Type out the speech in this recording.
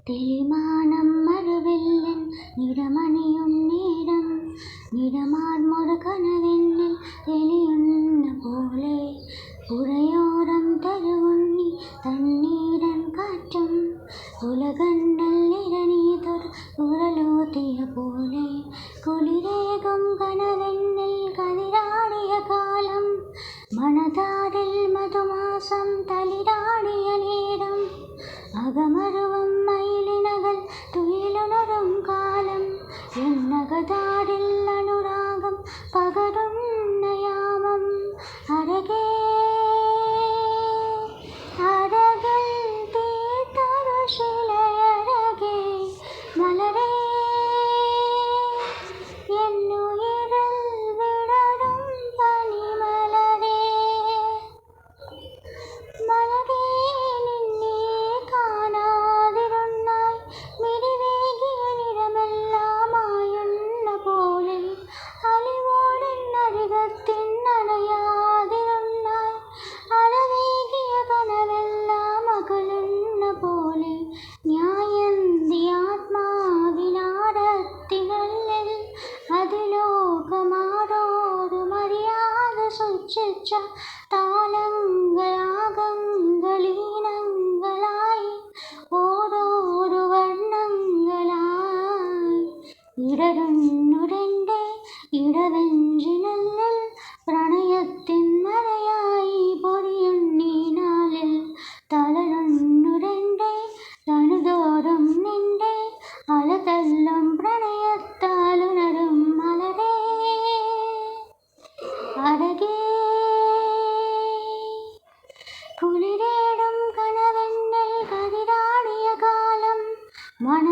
തെളിമാനം മഴവില്ലിൻ നിറമണിയും നേരം നിറമാർമൊരു കനവെന്നിൽ തെളിയുന്ന പോലെ പുഴയോരം തരുവുണ്ണി തണ്ണീരൻ കാറ്റും ഉലകണ്ടൽ ഇരനീതൊരു ഉറലോത്തിയ പോലെ കുളിരേകും കനവെന്നിൽ കതിരാടിയ കാലം മണതാരിൽ മധുമാസം തളിരാടിയ നേരം അകമരുവും മയിലിനകൾ തുയിലുണരും കാലം എന്നകതാരിൽ അനുരാഗം പകരുന്ന യാമം അരകേ അരകൾ തീർത്തരുശിലയരകേ മലരേ എന്നുയിരിൽ വിടരും പനിമലരേ മലരേ നിന്നെ കാണാതിരുന്നാൽ മിഴിവേകിയ നിറമെല്ലാമായുന്ന പോലെ അലിവോടെന്നരികത്തിനണയാതിരുന്നാൽ അലവേകിയ കനവെല്ലാം അകലുന്ന പോലെ ന്യായന്തി ആത്മാവിനാരത്തിനുള്ളിൽ അതിലോകമാരോരും അറിയാതെ സൂക്ഷിച്ച താളങ്ങളാകങ്ങളീനങ്ങളായി ഓരോരോ വർണ്ണങ്ങളായി ഇടരുന്നുരൻ്റെ ഇടവെഞ്ചിനുള്ളിൽ പ്രണയത്തിൻ മഴയായി പൊരിയുന്നീനാളിൽ തളരുന്നുരൻ്റെ തനുതോറും നിന്റെ അലതല്ലും പ്രണയത്താലുണരും മലരേ അരകേ കുളിരേടും കനവെന്നിൽ കതിരാടിയ കാലം മണ